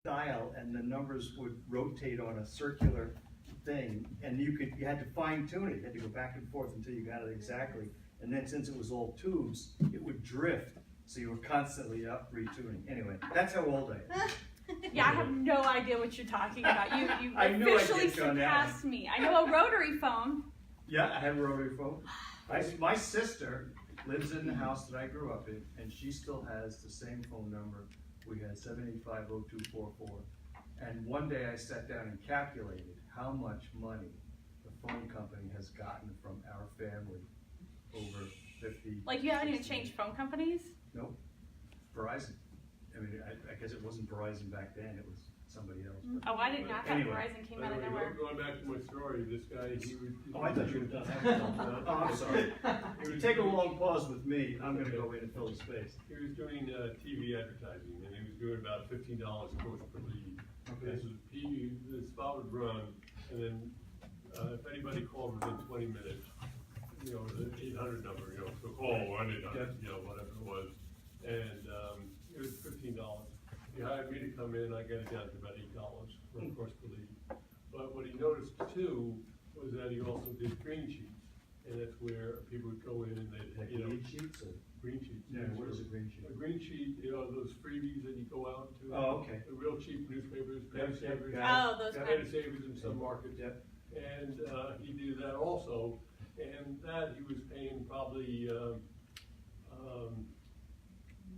dial, and the numbers would rotate on a circular thing, and you had to fine tune it. You had to go back and forth until you got it exactly. And then since it was all tubes, it would drift, so you were constantly up retuning. Anyway, that's how old I am. Yeah, I have no idea what you're talking about. You I knew I'd officially get you on that surpassed me. I know a rotary phone. Yeah, I have a rotary phone. My sister lives in the house that I grew up in, and she still has the same phone number. We had 785-0244. And one day I sat down and calculated how much money the phone company has gotten from our family over 50. Like you haven't even 60 changed phone companies? Nope. Verizon. I mean, I guess it wasn't Verizon back then, it was somebody else. But Oh, I did not have Anyway. Verizon came out of nowhere. Going back to my story, this guy, he would. Oh, I thought you were done. Oh, I'm sorry. If you take a long pause with me, I'm gonna go in and fill the space. He was doing TV advertising, and he was doing about $15 a course per lead. Okay. So the spot would run, and then if anybody called within 20 minutes, you know, the 800 number, you know, so call 1-800, you know, whatever it was, and it was $15. He hired me to come in, I got it down to about $8 for a course per lead. But what he noticed too was that he also did green sheets, and that's where people would go in and they'd, you know, Lead sheets or? green sheets. Yeah, what is a green sheet? A green sheet, you know, those freebies that you go out to. Oh, okay. The real cheap newspapers, Yep, penny savers. yep, Oh, those Got kinds. Penny savers in some markets. Yep. And he did that also, and that he was paying probably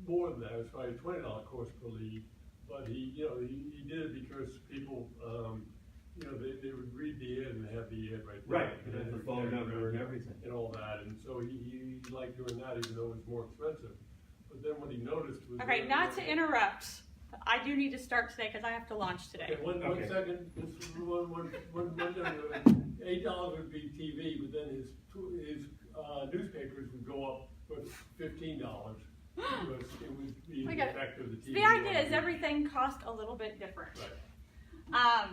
more than that. It was probably a $20 course per lead. But he, you know, he did it because people, you know, they would read the ad and they have the ad right there. Right, and then the phone number and everything. And all that, and so he liked doing that even though it was more expensive. But then what he noticed was. Okay, not to interrupt. I do need to start today because I have to launch today. Okay, one Okay. second, just one, $8 would be TV, but then his newspapers would go up for $15. Because it would be We the got it. effect of the TV. The idea is everything costs a little bit different. Right.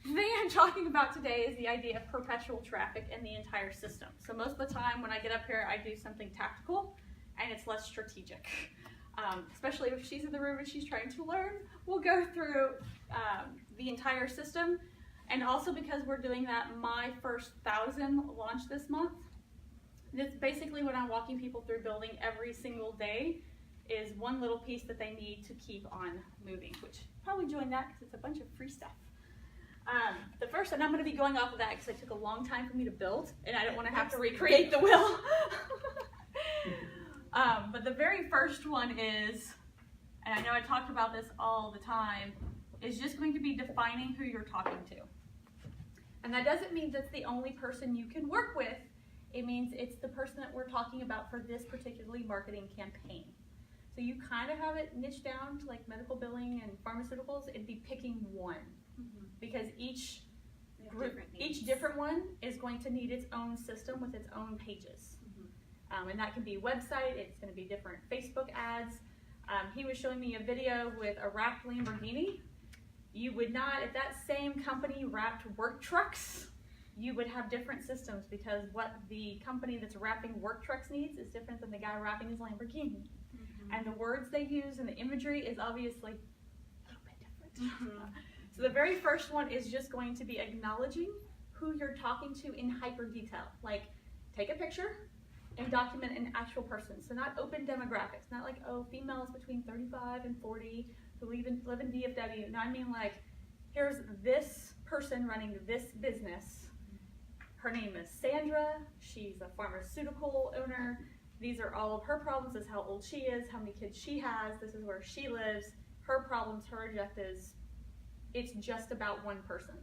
The thing I'm talking about today is the idea of perpetual traffic in the entire system. So most of the time when I get up here, I do something tactical and it's less strategic. Especially if she's in the room and she's trying to learn, we'll go through the entire system. And also because we're doing that My First 1,000 launch this month, that's basically what I'm walking people through building every single day is one little piece that they need to keep on moving, which probably join that because it's a bunch of free stuff. The first, and I'm going to be going off of that because it took a long time for me to build and I don't want to have to recreate the wheel. But the very first one is, and I know I talked about this all the time, is just going to be defining who you're talking to. And that doesn't mean that's the only person you can work with. It means it's the person that we're talking about for this particularly marketing campaign. So you kind of have it niched down to like medical billing and pharmaceuticals. It'd be picking one because each group, each different one is going to need its own system with its own pages. And that can be website, it's going to be different Facebook ads. He was showing me a video with a wrapped Lamborghini. You would not, if that same company wrapped work trucks, you would have different systems because what the company that's wrapping work trucks needs is different than the guy wrapping his Lamborghini. And the words they use and the imagery is obviously a little bit different. So the very first one is just going to be acknowledging who you're talking to in hyper detail. Like, take a picture and document an actual person. So not open demographics, not like, oh, females between 35 and 40 who live in DFW. No, I mean like, here's this person running this business. Her name is Sandra. She's a pharmaceutical owner. These are all of her problems. This is how old she is, how many kids she has. This is where she lives. Her problems, her objectives. It's just about one person.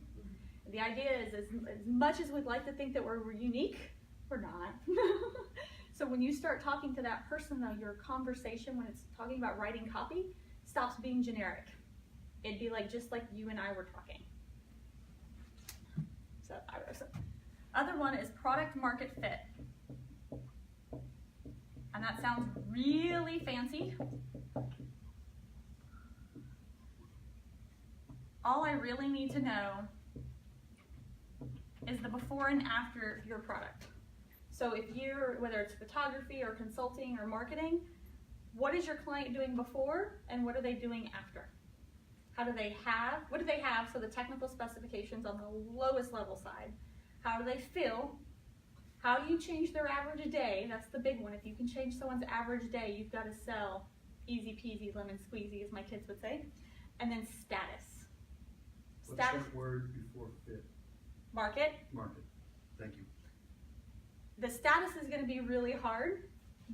The idea is as much as we'd like to think that we're unique, we're not. So when you start talking to that person though, your conversation when it's talking about writing copy stops being generic. It'd be like just like you and I were talking. So I wrote some. Other one is product market fit. And that sounds really fancy. All I really need to know is the before and after of your product. So if you're, whether it's photography or consulting or marketing, what is your client doing before and what are they doing after? What do they have? So the technical specifications on the lowest level side. How do they feel? How do you change their average a day? That's the big one. If you can change someone's average day, you've got to sell easy peasy lemon squeezy, as my kids would say. And then status. What's Status. that word before fit? Market. Market. Thank you. The status is going to be really hard,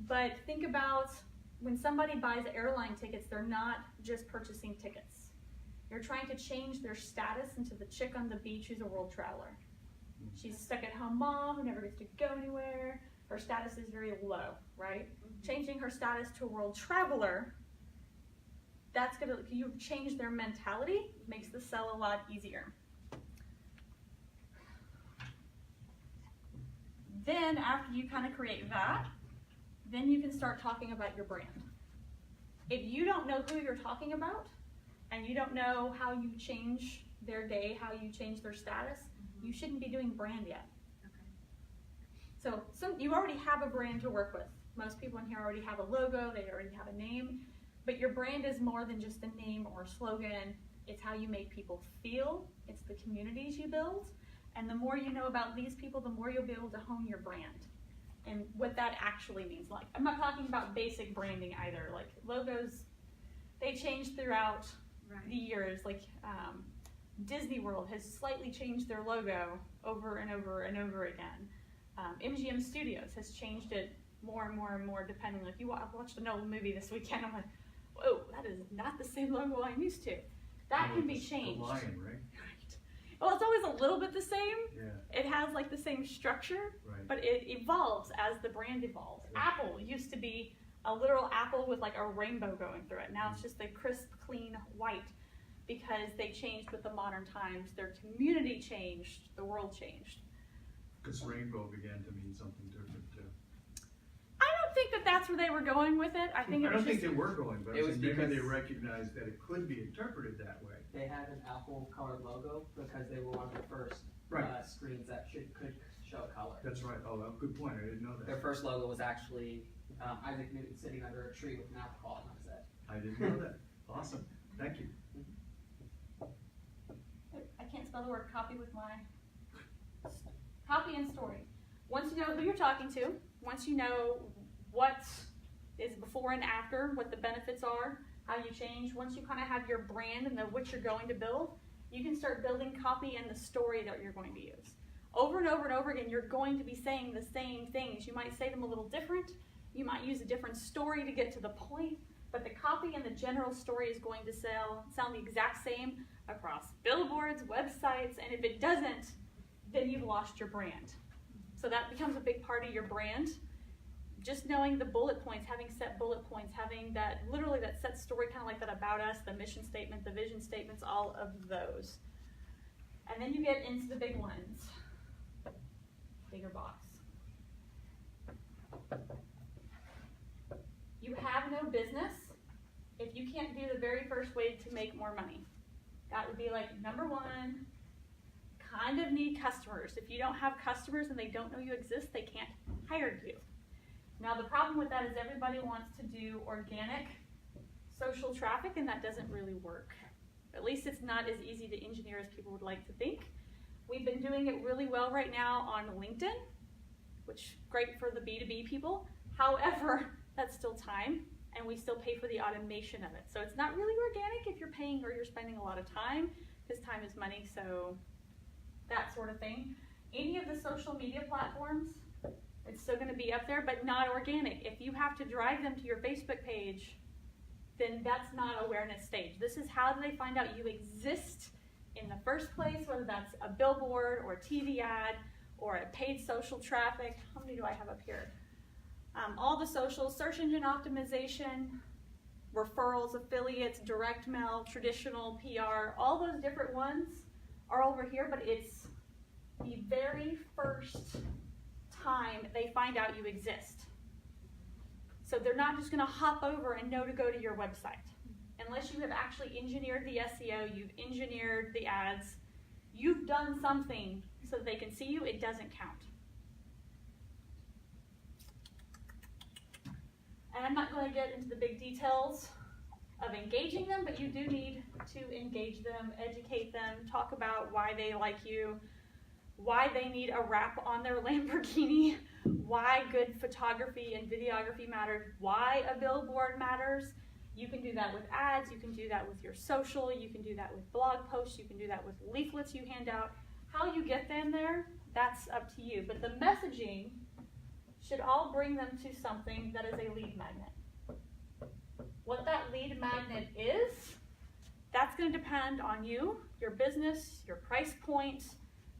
but think about when somebody buys airline tickets, they're not just purchasing tickets. You're trying to change their status into the chick on the beach who's a world traveler. She's a stuck-at-home mom who never gets to go anywhere. Her status is very low, right? Changing her status to a world traveler, you change their mentality, makes the sell a lot easier. Then after you kind of create that, then you can start talking about your brand. If you don't know who you're talking about, and you don't know how you change their day, how you change their status, you shouldn't be doing brand yet. Okay. So you already have a brand to work with. Most people in here already have a logo, they already have a name, but your brand is more than just a name or a slogan. It's how you make people feel, it's the communities you build, and the more you know about these people, the more you'll be able to hone your brand and what that actually means. Like, I'm not talking about basic branding either. Like logos, they change throughout the years. Like Disney World has slightly changed their logo over and over and over again. MGM Studios has changed it more and more and more depending. Like I watched an old movie this weekend, I'm like, whoa, that is not the same logo I'm used to. That can be changed. The lion, right? Well, it's always a little bit the same. Yeah. It has like the same structure, Right. but it evolves as the brand evolves. Yeah. Apple used to be a literal apple with like a rainbow going through it. Now it's just a crisp, clean white because they changed with the modern times. Their community changed, the world changed. Because rainbow began to mean something different too. I don't think that that's where they were going with it. I think it I was don't think just, they were going, but It was maybe because- they recognized that it could be interpreted that way. They had an apple colored logo because they were one of the first Right. screens that could show color. That's right. Oh, well, good point. I didn't know Their that. first logo was actually Isaac Newton sitting under a tree with an apple falling on his head. I didn't know that. Awesome. Thank you. I can't spell the word copy with my copy and story. Once you know who you're talking to, once you know what is before and after, what the benefits are, how you change, once you kind of have your brand and know what you're going to build, you can start building copy and the story that you're going to use. Over and over and over again, you're going to be saying the same things. You might say them a little different. You might use a different story to get to the point, but the copy and the general story is going to sound the exact same across billboards, websites, and if it doesn't, then you've lost your brand. So that becomes a big part of your brand. Just knowing the bullet points, having set bullet points, having that, literally that set story, kind of like that about us, the mission statement, the vision statements, all of those. And then you get into the big ones. Bigger box. You have no business if you can't do the very first way to make more money. That would be like number one, kind of need customers. If you don't have customers and they don't know you exist, they can't hire you. Now the problem with that is everybody wants to do organic social traffic and that doesn't really work. At least it's not as easy to engineer as people would like to think. We've been doing it really well right now on LinkedIn, which is great for the B2B people. However, that's still time and we still pay for the automation of it. So it's not really organic if you're paying or you're spending a lot of time, because time is money, so that sort of thing. Any of the social media platforms, it's still going to be up there, but not organic. If you have to drive them to your Facebook page, then that's not awareness stage. This is how do they find out you exist in the first place, whether that's a billboard or a TV ad or a paid social traffic. How many do I have up here? All the social, search engine optimization, referrals, affiliates, direct mail, traditional PR, all those different ones are over here, but it's the very first time they find out you exist. So they're not just going to hop over and know to go to your website. Unless you have actually engineered the SEO, you've engineered the ads, you've done something so that they can see you, it doesn't count. And I'm not going to get into the big details of engaging them, but you do need to engage them, educate them, talk about why they like you, why they need a wrap on their Lamborghini, why good photography and videography matters, why a billboard matters. You can do that with ads, you can do that with your social, you can do that with blog posts, you can do that with leaflets you hand out. How you get them there, that's up to you. But the messaging should all bring them to something that is a lead magnet. What that lead magnet is, that's going to depend on you, your business, your price point,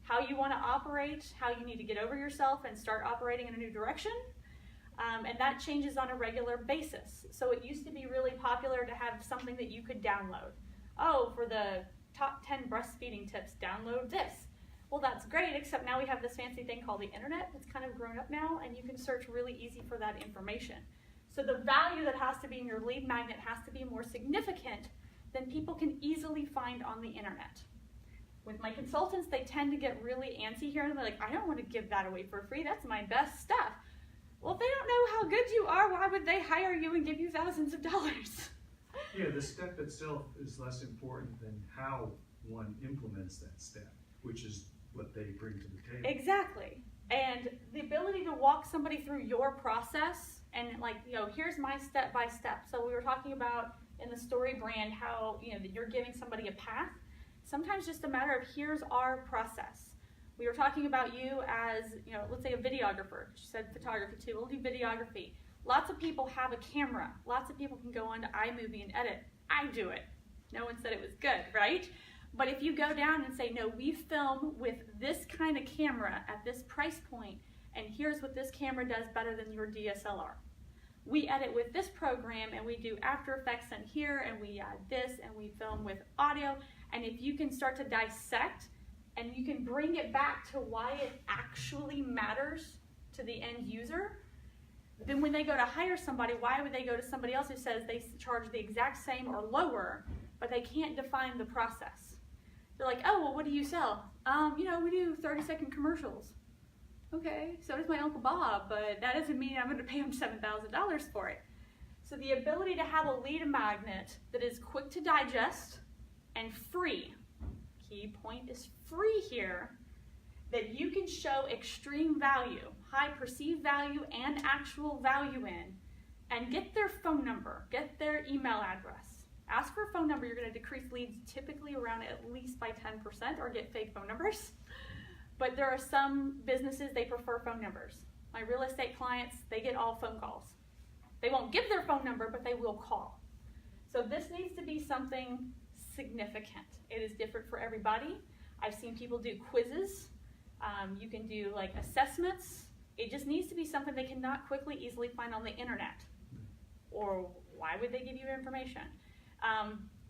how you want to operate, how you need to get over yourself and start operating in a new direction. And that changes on a regular basis. So it used to be really popular to have something that you could download. Oh, for the top 10 breastfeeding tips, download this. Well, that's great, except now we have this fancy thing called the internet. It's kind of grown up now, and you can search really easy for that information. So the value that has to be in your lead magnet has to be more significant than people can easily find on the internet. With my consultants, they tend to get really antsy here, and they're like, I don't want to give that away for free. That's my best stuff. Well, if they don't know how good you are, why would they hire you and give you thousands of dollars? Yeah, the step itself is less important than how one implements that step, which is what they bring to the table. Exactly. And the ability to walk somebody through your process and here's my step by step. So we were talking about in the story brand how, that you're giving somebody a path. Sometimes just a matter of here's our process. We were talking about you as, let's say a videographer. She said photography too. We'll do videography. Lots of people have a camera. Lots of people can go onto iMovie and edit. I do it. No one said it was good, right? But if you go down and say, no, we film with this kind of camera at this price point, and here's what this camera does better than your DSLR. We edit with this program, and we do After Effects in here, and we add this, and we film with audio. And if you can start to dissect, and you can bring it back to why it actually matters to the end user, then when they go to hire somebody, why would they go to somebody else who says they charge the exact same or lower, but they can't define the process? They're like, oh, well, what do you sell? We do 30-second commercials. Okay, so does my Uncle Bob, but that doesn't mean I'm going to pay him $7,000 for it. So the ability to have a lead magnet that is quick to digest and free, key point is free here, that you can show extreme value, high perceived value and actual value in, and get their phone number, get their email address. Ask for a phone number. You're going to decrease leads typically around at least by 10% or get fake phone numbers. But there are some businesses, they prefer phone numbers. My real estate clients, they get all phone calls. They won't give their phone number, but they will call. So this needs to be something significant. It is different for everybody. I've seen people do quizzes. You can do assessments. It just needs to be something they cannot quickly, easily find on the internet. Or why would they give you information?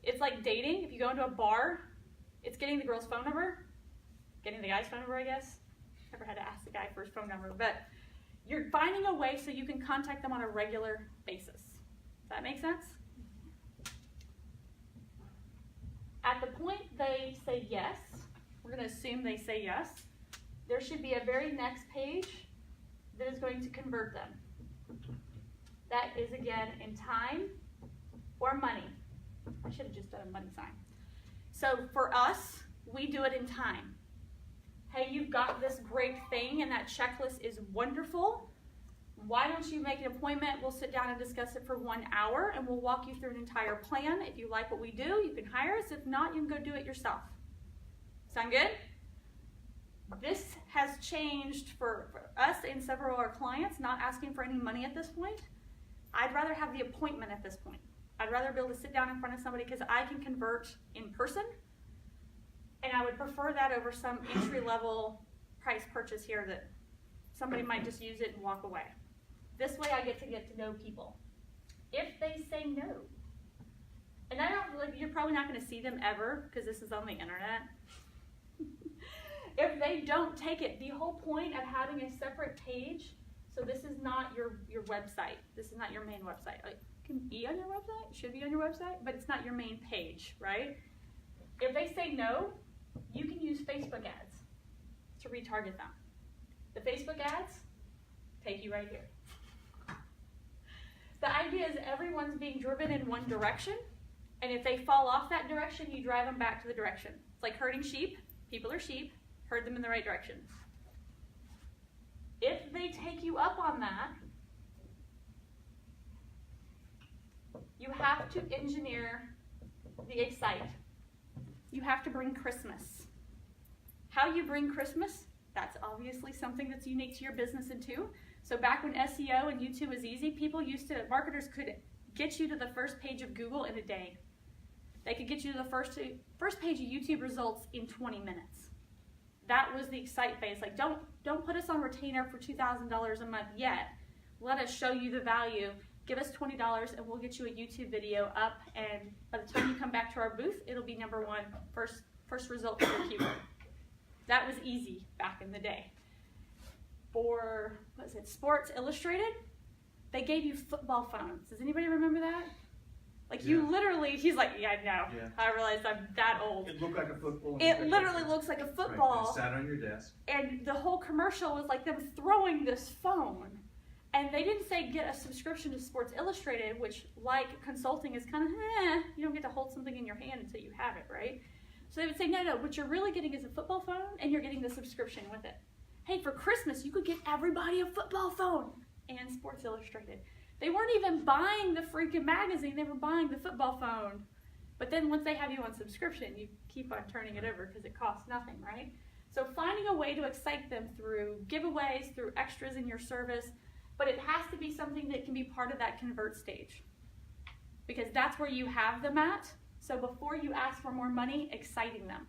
It's like dating. If you go into a bar, it's getting the girl's phone number, getting the guy's phone number, I guess. Never had to ask the guy for his phone number, but you're finding a way so you can contact them on a regular basis. Does that make sense? At the point they say yes, we're going to assume they say yes, there should be a very next page that is going to convert them. That is, again, in time or money. I should have just done a money sign. So for us, we do it in time. Hey, you've got this great thing and that checklist is wonderful. Why don't you make an appointment? We'll sit down and discuss it for 1 hour and we'll walk you through an entire plan. If you like what we do, you can hire us. If not, you can go do it yourself. Sound good? This has changed for us and several of our clients, not asking for any money at this point. I'd rather have the appointment at this point. I'd rather be able to sit down in front of somebody because I can convert in person. And I would prefer that over some entry-level price purchase here that somebody might just use it and walk away. This way I get to know people. If they say no, and you're probably not going to see them ever because this is on the internet. If they don't take it, the whole point of having a separate page, so this is not your website. This is not your main website. It can be on your website, it should be on your website, but it's not your main page, right? If they say no, you can use Facebook ads to retarget them. The Facebook ads take you right here. The idea is everyone's being driven in one direction, And if they fall off that direction, you drive them back to the direction. It's like herding sheep. People are sheep. Herd them in the right direction. If they take you up on that, you have to engineer the excite. You have to bring Christmas. How you bring Christmas, that's obviously something that's unique to your business and too. So back when SEO and YouTube was easy, marketers could get you to the first page of Google in a day. They could get you to the first page of YouTube results in 20 minutes. That was the excite phase. Like, don't put us on retainer for $2,000 a month yet. Let us show you the value. Give us $20 and we'll get you a YouTube video up, and by the time you come back to our booth, it'll be number one, first result for your keyword. That was easy back in the day. For, Sports Illustrated, they gave you football phones. Does anybody remember that? Like, Yeah. you literally, he's like, yeah, no. Yeah. I realized I'm that old. It looked like a football. It literally looks like a Right, football. it sat on your desk. And the whole commercial was like them throwing this phone. And they didn't say get a subscription to Sports Illustrated, which, like consulting, is kind of, you don't get to hold something in your hand until you have it, right? So they would say, no, what you're really getting is a football phone, and you're getting the subscription with it. Hey, for Christmas, you could get everybody a football phone and Sports Illustrated. They weren't even buying the freaking magazine, they were buying the football phone. But then once they have you on subscription, you keep on turning it over because it costs nothing, right? So finding a way to excite them through giveaways, through extras in your service, but it has to be something that can be part of that convert stage, because that's where you have them at. So before you ask for more money, exciting them.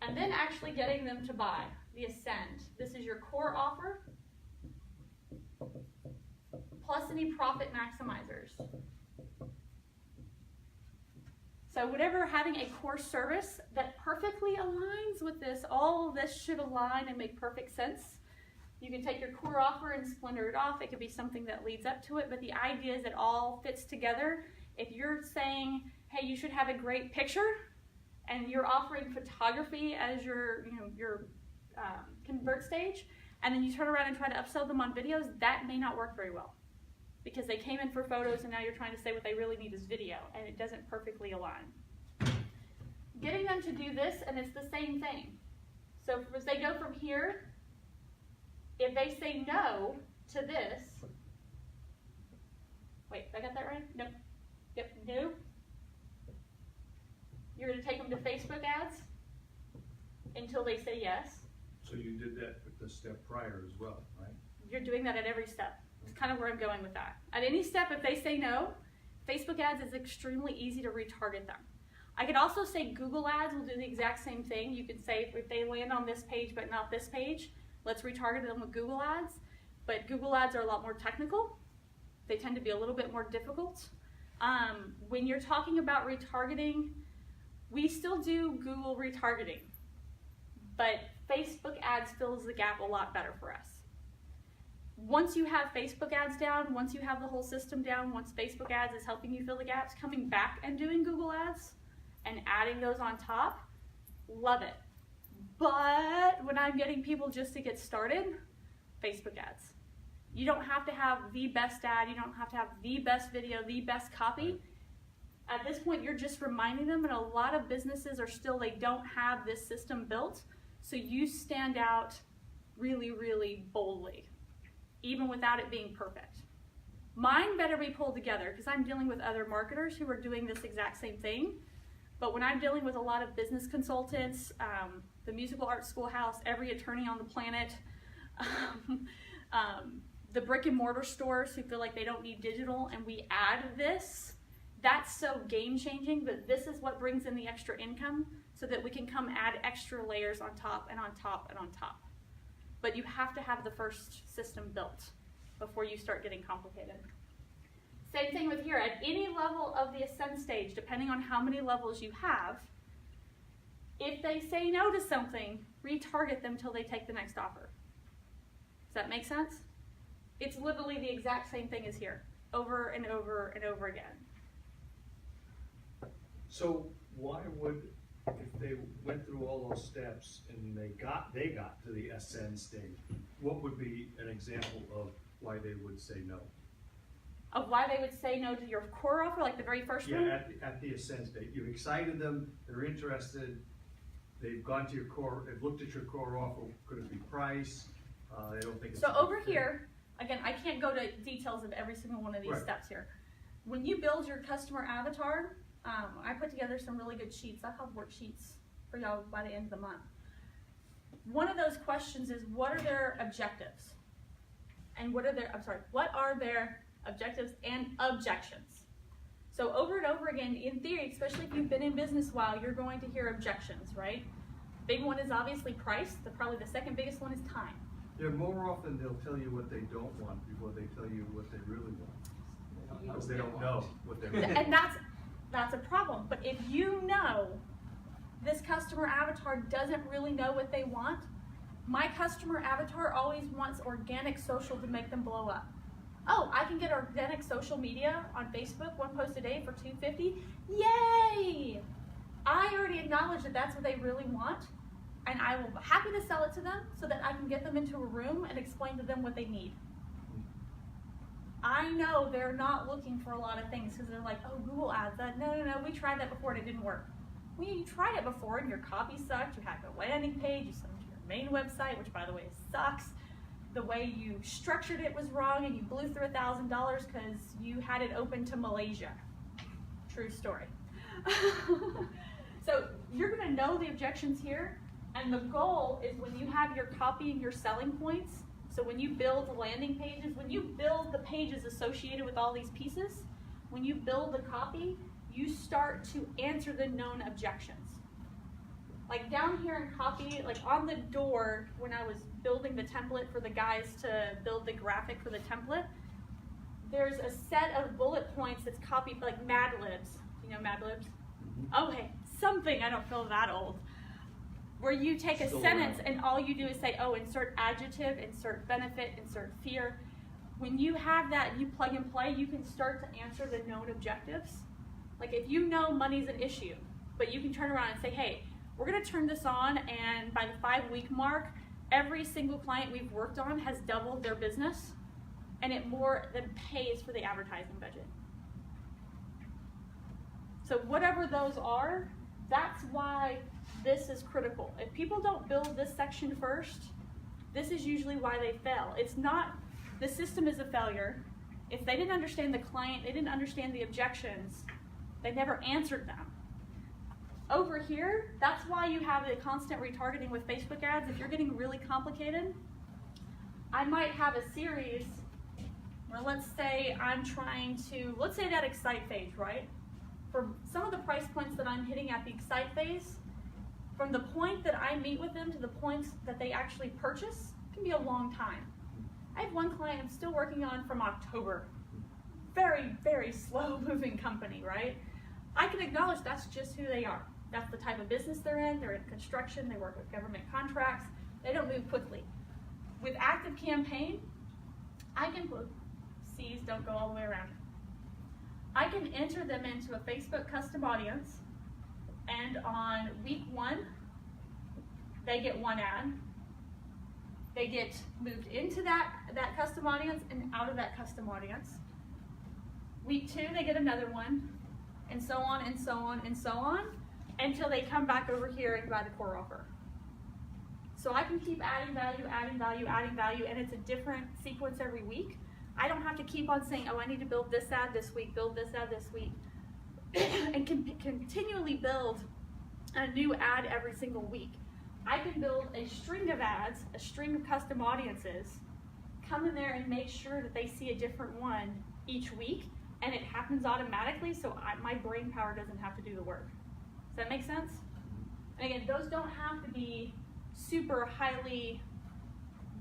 And then actually getting them to buy the Ascend. This is your core offer, plus any profit maximizers. So whatever, having a core service that perfectly aligns with this, all of this should align and make perfect sense. You can take your core offer and splinter it off. It could be something that leads up to it, but the idea is it all fits together. If you're saying, hey, you should have a great picture, and you're offering photography as your convert stage, and then you turn around and try to upsell them on videos, that may not work very well, because they came in for photos and now you're trying to say what they really need is video, and it doesn't perfectly align. Getting them to do this, and it's the same thing. So as they go from here, if they say no to this, wait, I got that right? No. Yep, no. You're going to take them to Facebook ads until they say yes. So you did that with the step prior as well, right? You're doing that at every step. It's kind of where I'm going with that. At any step, if they say no, Facebook ads is extremely easy to retarget them. I could also say Google ads will do the exact same thing. You could say if they land on this page but not this page, let's retarget them with Google ads. But Google ads are a lot more technical. They tend to be a little bit more difficult. When you're talking about retargeting, we still do Google retargeting, but Facebook ads fills the gap a lot better for us. Once you have Facebook ads down, once you have the whole system down, once Facebook ads is helping you fill the gaps, coming back and doing Google ads and adding those on top, love it. But when I'm getting people just to get started, Facebook ads. You don't have to have the best ad, you don't have to have the best video, the best copy. At this point, you're just reminding them, and a lot of businesses are still, they don't have this system built, so you stand out really, really boldly, even without it being perfect. Mine better be pulled together, because I'm dealing with other marketers who are doing this exact same thing, but when I'm dealing with a lot of business consultants, the Musical Arts Schoolhouse, every attorney on the planet, the brick and mortar stores who feel like they don't need digital, and we add this, that's so game changing, but this is what brings in the extra income so that we can come add extra layers on top and on top and on top. But you have to have the first system built before you start getting complicated. Same thing with here, at any level of the Ascend stage, depending on how many levels you have, if they say no to something, retarget them till they take the next offer. Does that make sense? It's literally the exact same thing as here, over and over and over again. So why would, if they went through all those steps and they got to the Ascend stage, what would be an example of why they would say no? of why they would say no to your core offer, like the very first one? Yeah, at the Ascend stage, you've excited them, they're interested, they've gone to your core, they've looked at your core offer, could it be price, they don't think it's. So a good over fit. here, again, I can't go to details of every single one of these Right. steps here. When you build your customer avatar, I put together some really good sheets. I have worksheets for y'all by the end of the month. One of those questions is, what are their objectives? And what are their objectives and objections? So over and over again, in theory, especially if you've been in business a while, you're going to hear objections, right? Big one is obviously price. Probably the second biggest one is time. Yeah, more often they'll tell you what they don't want before they tell you what they really want. Because they don't know what they really want. And that's a problem. But if you know this customer avatar doesn't really know what they want, my customer avatar always wants organic social to make them blow up. Oh, I can get organic social media on Facebook, 1 post a day for $250. Yay! I already acknowledge that that's what they really want, and I will be happy to sell it to them so that I can get them into a room and explain to them what they need. I know they're not looking for a lot of things because they're like, oh, Google ads, no, we tried that before and it didn't work. Well, you tried it before and your copy sucked, you had a landing page, you sent it to your main website, which by the way sucks. The way you structured it was wrong and you blew through $1,000 because you had it open to Malaysia. True story. So you're gonna know the objections here, and the goal is when you have your copy and your selling points, so when you build landing pages, when you build the pages associated with all these pieces, when you build the copy, you start to answer the known objections. Like down here in copy, like on the door, when I was building the template for the guys to build the graphic for the template, there's a set of bullet points that's copied like Mad Libs. You know Mad Libs? Oh, hey, something, I don't feel that old. Where you take a sentence and all you do is say, oh, insert adjective, insert benefit, insert fear. When you have that and you plug and play, you can start to answer the known objectives. Like if you know money's an issue, but you can turn around and say, hey, we're gonna turn this on, and by the 5-week mark, every single client we've worked on has doubled their business, and it more than pays for the advertising budget. So whatever those are, that's why this is critical. If people don't build this section first, this is usually why they fail. It's not, the system is a failure. If they didn't understand the client, they didn't understand the objections, they never answered them. Over here, that's why you have the constant retargeting with Facebook ads. If you're getting really complicated, I might have a series where let's say I'm trying to, let's say that excite phase, right? For some of the price points that I'm hitting at the excite phase, from the point that I meet with them to the point that they actually purchase, can be a long time. I have one client I'm still working on from October. Very, very slow moving company, right? I can acknowledge that's just who they are. That's the type of business they're in construction, they work with government contracts, they don't move quickly. With active campaign, I can put, C's don't go all the way around. I can enter them into a Facebook custom audience, and on week 1, they get 1 ad. They get moved into that custom audience and out of that custom audience. Week 2, they get another one, and so on and so on and so on, until they come back over here and buy the core offer. So I can keep adding value, adding value, adding value, and it's a different sequence every week. I don't have to keep on saying, oh, I need to build this ad this week, build this ad this week, and can continually build a new ad every single week. I can build a string of ads, a string of custom audiences, come in there and make sure that they see a different one each week, and it happens automatically, so my brain power doesn't have to do the work. Does that make sense? And again, those don't have to be super highly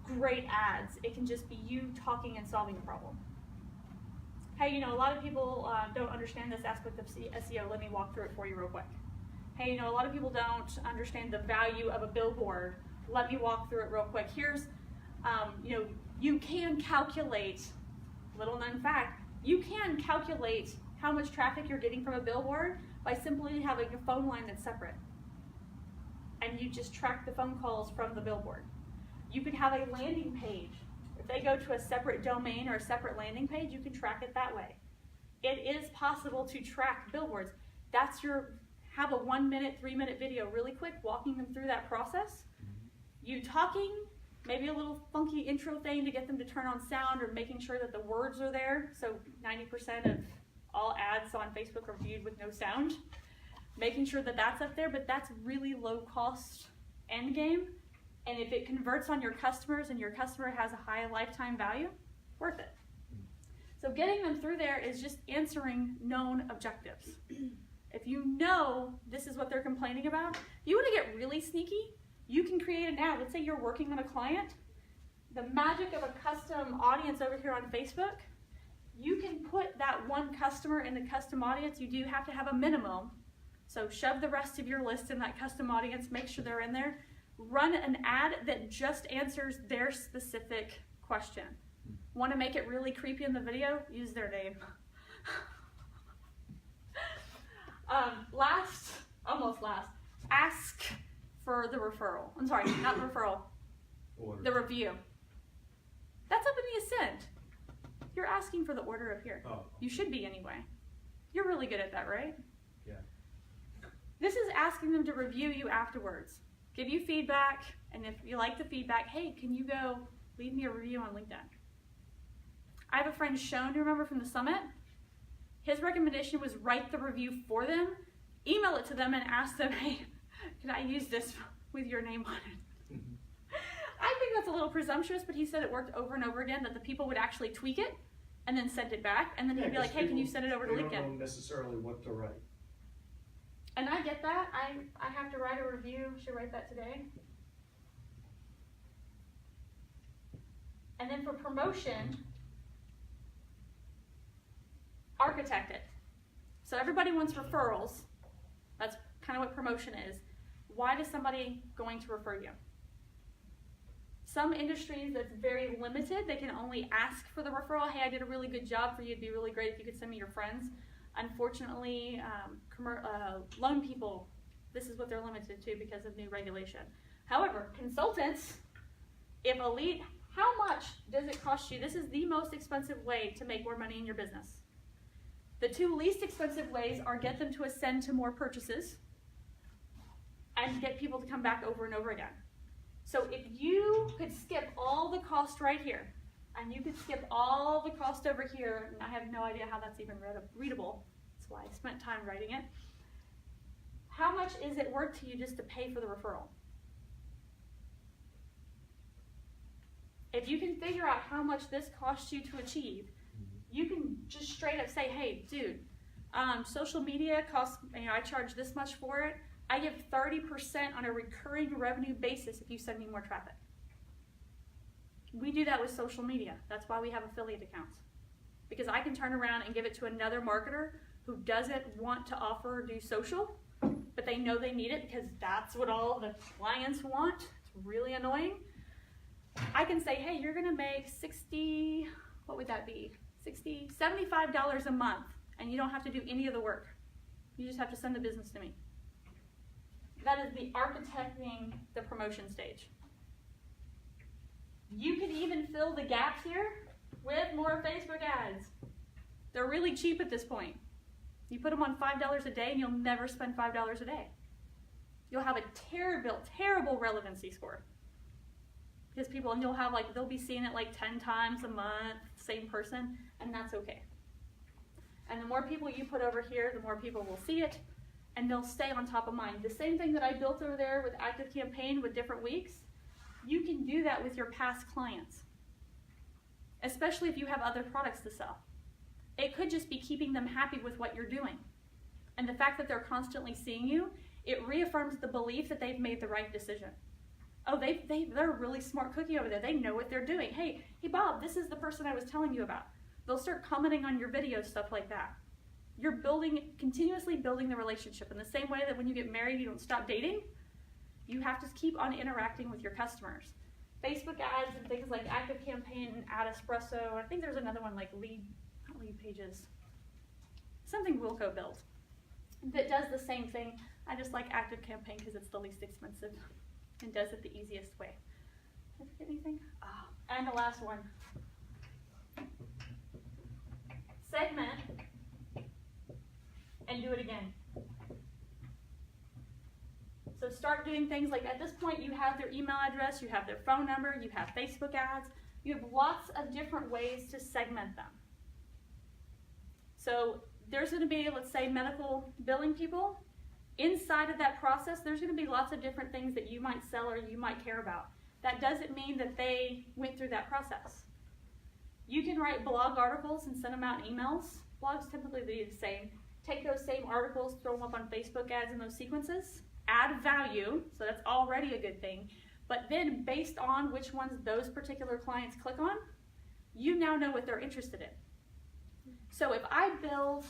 great ads. It can just be you talking and solving a problem. Hey, you know, a lot of people don't understand this aspect of SEO. Let me walk through it for you real quick. Hey, you know, a lot of people don't understand the value of a billboard. Let me walk through it real quick. Here's, you know, you can calculate, little known fact, you can calculate how much traffic you're getting from a billboard by simply having a phone line that's separate. And you just track the phone calls from the billboard. You could have a landing page. If if they go to a separate domain or a separate landing page, you can track it that way. It is possible to track billboards. That's have a 1 minute, 3 minute video really quick, walking them through that process. You talking, maybe a little funky intro thing to get them to turn on sound, or making sure that the words are there. So 90% of all ads on Facebook are viewed with no sound. Making sure that that's up there, but that's really low cost end game. And if it converts on your customers and your customer has a high lifetime value, worth it. So getting them through there is just answering known objectives. If you know this is what they're complaining about, if you want to get really sneaky, you can create an ad. Let's say you're working on a client. The magic of a custom audience over here on Facebook, you can put that one customer in the custom audience. You do have to have a minimum. So shove the rest of your list in that custom audience, make sure they're in there. Run an ad that just answers their specific question. Want to make it really creepy in the video? Use their name. Almost last, ask for the referral. I'm sorry, not the referral, Order. the review. That's up in the ascent. You're asking for the order up here. Oh. You should be anyway. You're really good at that, right? Yeah. This is asking them to review you afterwards. Give you feedback, and if you like the feedback, hey, can you go leave me a review on LinkedIn? I have a friend, Sean, you remember from the summit? His recommendation was write the review for them, email it to them, and ask them, hey, can I use this with your name on it? I think that's a little presumptuous, but he said it worked over and over again, that the people would actually tweak it and then send it back, and then he'd be like, hey, can you send it over to They LinkedIn? don't know necessarily what to write. And I get that. I have to write a review. Should write that today. And then for promotion, architect it. So everybody wants referrals. That's kind of what promotion is. Why is somebody going to refer you? Some industries, that's very limited. They can only ask for the referral. Hey, I did a really good job for you. It'd be really great if you could send me your friends. Unfortunately, loan people, this is what they're limited to because of new regulation. However, consultants, if a lead, how much does it cost you? This is the most expensive way to make more money in your business. The two least expensive ways are get them to ascend to more purchases and get people to come back over and over again. So if you could skip all the cost right here, and you could skip all the cost over here, and I have no idea how that's even readable. That's why I spent time writing it. How much is it worth to you just to pay for the referral? If you can figure out how much this costs you to achieve, you can just straight up say, hey, dude, social media costs, I charge this much for it. I give 30% on a recurring revenue basis if you send me more traffic. We do that with social media. That's why we have affiliate accounts. Because I can turn around and give it to another marketer who doesn't want to offer or do social, but they know they need it because that's what all the clients want. It's really annoying. I can say, hey, you're gonna make what would that be? $75 a month, and you don't have to do any of the work. You just have to send the business to me. That is the architecting the promotion stage. You can even fill the gaps here with more Facebook ads. They're really cheap at this point. You put them on $5 a day and you'll never spend $5 a day. You'll have a terrible relevancy score. Because and you'll have they'll be seeing it 10 times a month, same person, and that's okay. And the more people you put over here, the more people will see it, and they'll stay on top of mind. The same thing that I built over there with Active Campaign with different weeks, you can do that with your past clients, especially if you have other products to sell. It could just be keeping them happy with what you're doing. And the fact that they're constantly seeing you, it reaffirms the belief that they've made the right decision. Oh, they're a really smart cookie over there. They know what they're doing. Hey, Bob, this is the person I was telling you about. They'll start commenting on your videos, stuff like that. You're continuously building the relationship. In the same way that when you get married, you don't stop dating, you have to keep on interacting with your customers. Facebook ads and things like Active Campaign and Ad Espresso. I think there's another one like not lead pages. Something Wilco built that does the same thing. I just like Active Campaign because it's the least expensive and does it the easiest way. Did I forget anything? Oh, and the last one. Segment and do it again. So start doing things like, at this point you have their email address, you have their phone number, you have Facebook ads, you have lots of different ways to segment them. So there's going to be, let's say, medical billing people. Inside of that process, there's going to be lots of different things that you might sell or you might care about. That doesn't mean that they went through that process. You can write blog articles and send them out in emails. Blogs typically do the same. Take those same articles, throw them up on Facebook ads in those sequences, add value, so that's already a good thing. But then based on which ones those particular clients click on, you now know what they're interested in. So if I build,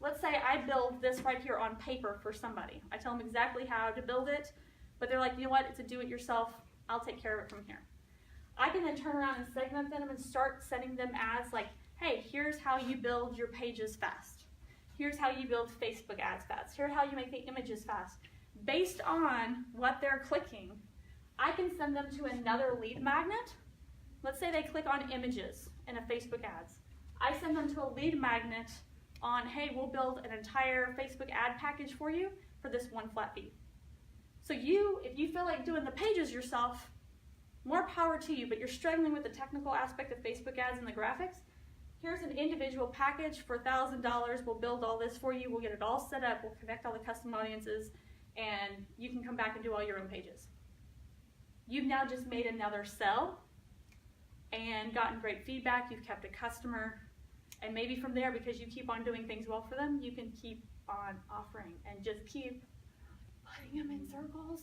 let's say I build this right here on paper for somebody. I tell them exactly how to build it, but they're like, you know what, it's a do-it-yourself, I'll take care of it from here. I can then turn around and segment them and start sending them ads like, hey, here's how you build your pages fast. Here's how you build Facebook ads fast. Here's how you make the images fast. Based on what they're clicking, I can send them to another lead magnet. Let's say they click on images in a Facebook ads. I send them to a lead magnet on, hey, we'll build an entire Facebook ad package for you for this one flat fee. So if you feel like doing the pages yourself, more power to you, but you're struggling with the technical aspect of Facebook ads and the graphics, here's an individual package for $1,000. We'll build all this for you. We'll get it all set up. We'll connect all the custom audiences, and you can come back and do all your own pages. You've now just made another sell and gotten great feedback. You've kept a customer, and maybe from there, because you keep on doing things well for them, you can keep on offering and just keep putting them in circles.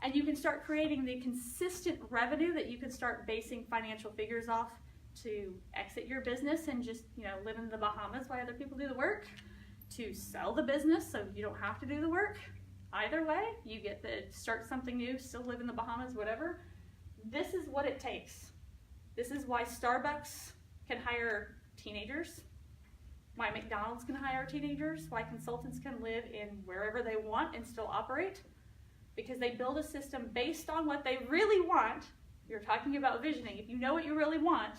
And you can start creating the consistent revenue that you can start basing financial figures off to exit your business and just, live in the Bahamas while other people do the work, to sell the business so you don't have to do the work. Either way, you get to start something new, still live in the Bahamas, whatever. This is what it takes. This is why Starbucks can hire teenagers, why McDonald's can hire teenagers, why consultants can live in wherever they want and still operate. Because they build a system based on what they really want. You're talking about visioning. If you know what you really want,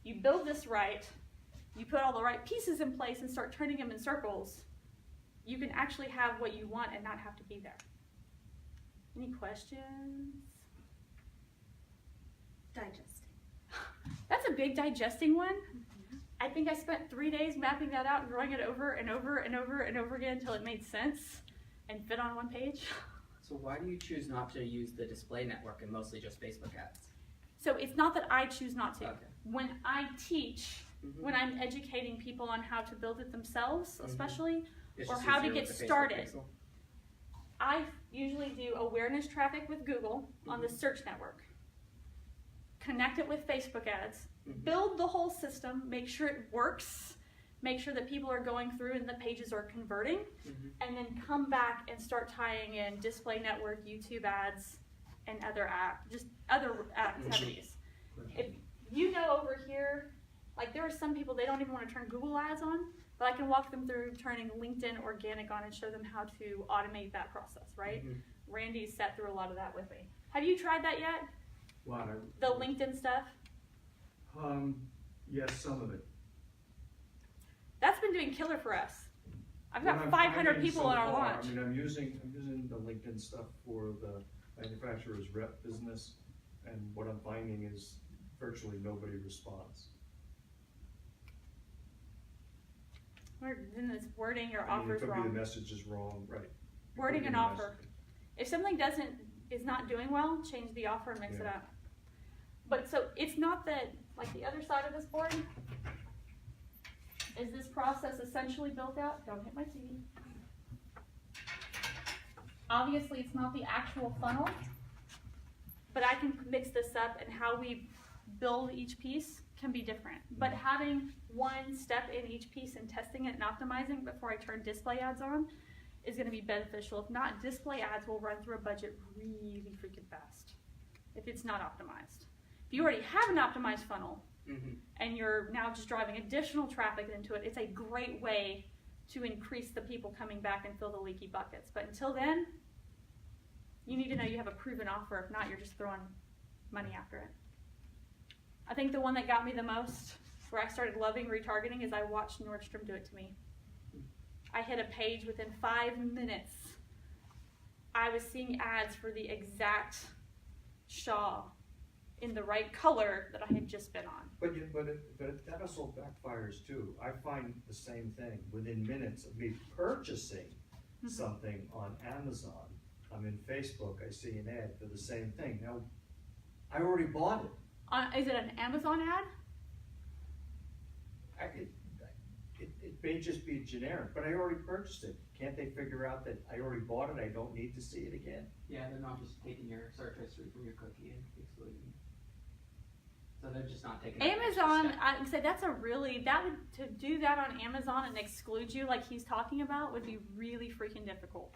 you build this right, you put all the right pieces in place and start turning them in circles, you can actually have what you want and not have to be there. Any questions? Digesting. That's a big digesting one. I think I spent 3 days mapping that out and drawing it over and over and over and over again until it made sense and fit on one page. So why do you choose not to use the display network and mostly just Facebook ads? So it's not that I choose not to. Okay. When I teach, when I'm educating people on how to build it themselves, especially, It's or just how to easier get with the Facebook started. pixel? I usually do awareness traffic with Google on the search network. Connect it with Facebook ads. Build the whole system. Make sure it works. Make sure that people are going through and the pages are converting. And then come back and start tying in display network, YouTube ads, and other activities. If you know over here, like there are some people, they don't even want to turn Google ads on, but I can walk them through turning LinkedIn organic on and show them how to automate that process, right? Randy's sat through a lot of that with me. Have you tried that yet? Wow. The LinkedIn stuff? Yes, some of it. That's been doing killer for us. I've What got I'm 500 finding people so on our far, launch. I mean, I'm using the LinkedIn stuff for the manufacturer's rep business, and what I'm finding is virtually nobody responds. Or then it's wording or I mean, offers it could be wrong. the message is wrong, right? It could Wording be an the offer. message. If something is not doing well, change the offer and mix it Yeah. up. But so it's not that, like the other side of this board, is this process essentially built out? Don't hit my TV. Obviously, it's not the actual funnel, but I can mix this up, and how we build each piece can be different. But having one step in each piece and testing it and optimizing before I turn display ads on is going to be beneficial. If not, display ads will run through a budget really freaking fast if it's not optimized. If you already have an optimized funnel and you're now just driving additional traffic into it, it's a great way to increase the people coming back and fill the leaky buckets. But until then, you need to know you have a proven offer. If not, you're just throwing money after it. I think the one that got me the most, where I started loving retargeting, is I watched Nordstrom do it to me. I hit a page within 5 minutes. I was seeing ads for the exact shawl in the right color that I had just been on. But that also backfires too. I find the same thing within minutes of me purchasing something on Amazon. I'm in Facebook, I see an ad for the same thing. Now, I already bought it. Is it an Amazon ad? It may just be generic, but I already purchased it. Can't they figure out that I already bought it, I don't need to see it again? Yeah, they're not just taking your search history from your cookie and excluding it. So they're just not taking that extra Amazon, step. I would say to do that on Amazon and exclude you like he's talking about would be really freaking difficult.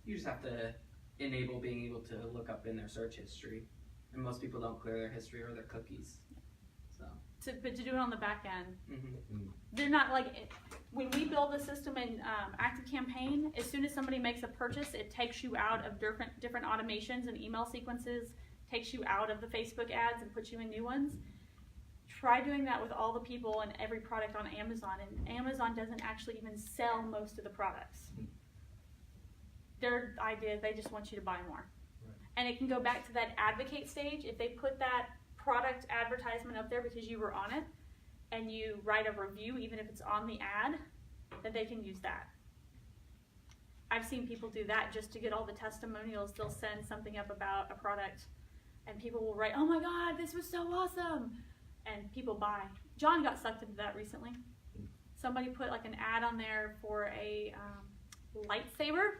You just have to enable being able to look up in their search history. And most people don't clear their history or their cookies. So. But to do it on the back end, Mm-hmm. they're not like, when we build a system in ActiveCampaign, as soon as somebody makes a purchase, it takes you out of different automations and email sequences, takes you out of the Facebook ads and puts you in new ones. Try doing that with all the people and every product on Amazon, and Amazon doesn't actually even sell most of the products. Their idea, they just want you to buy more. Right. And it can go back to that advocate stage. If they put that product advertisement up there because you were on it, and you write a review, even if it's on the ad, then they can use that. I've seen people do that just to get all the testimonials. They'll send something up about a product, and people will write, "Oh my God, this was so awesome," and people buy. John got sucked into that recently. Somebody put like an ad on there for a lightsaber,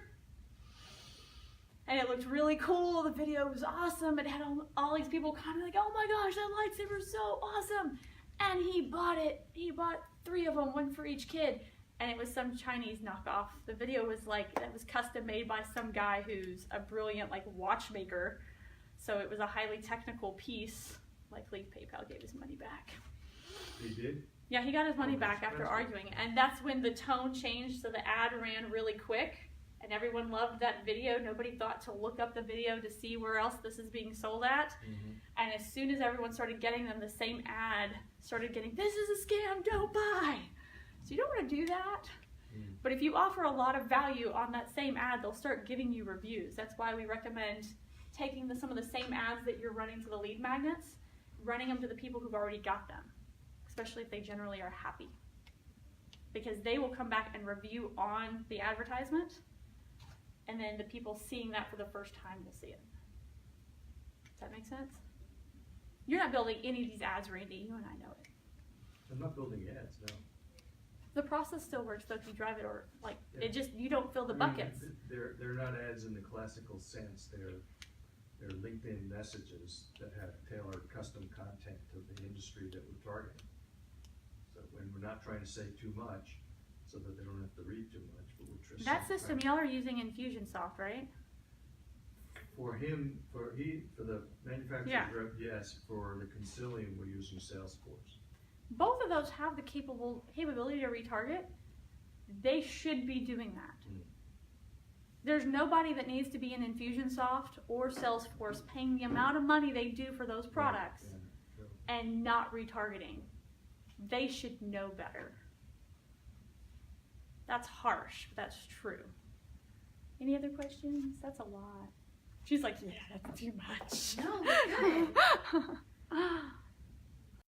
and it looked really cool. The video was awesome. It had all these people kind of like, "Oh my gosh, that lightsaber is so awesome." And he bought it. He bought 3 of them, 1 for each kid. And it was some Chinese knockoff. The video was like, it was custom made by some guy who's a brilliant like watchmaker. So it was a highly technical piece. Likely PayPal gave his money back. He did? Yeah, he got his money back that's after impressive. arguing. And that's when the tone changed. So the ad ran really quick. And everyone loved that video. Nobody thought to look up the video to see where else this is being sold at. Mm-hmm. And as soon as everyone started getting them, the same ad started getting, "This is a scam, don't buy." So you don't want to do that. Mm. But if you offer a lot of value on that same ad, they'll start giving you reviews. That's why we recommend taking some of the same ads that you're running to the lead magnets, running them to the people who've already got them, especially if they generally are happy. Because they will come back and review on the advertisement, and then the people seeing that for the first time will see it. Does that make sense? You're not building any of these ads, Randy. You and I know it. I'm not building ads, no. The process still works though if you drive it, or like Yeah. it just, you don't fill the I mean, buckets. They're not ads in the classical sense. They're LinkedIn messages that have tailored custom content to the industry that we're targeting. So when we're not trying to say too much, so that they don't have to read too much, but we're just That system y'all are using Infusionsoft, right? for him, for the manufacturer's Yeah. rep, yes. For the Concilium, we're using Salesforce. Both of those have the capability to retarget. They should be doing that. Mm. There's nobody that needs to be in Infusionsoft or Salesforce paying the amount of money they do for those products Yeah, so- and not retargeting. They should know better. That's harsh, but that's true. Any other questions? That's a lot. She's like, yeah, that's too much. No, we're good.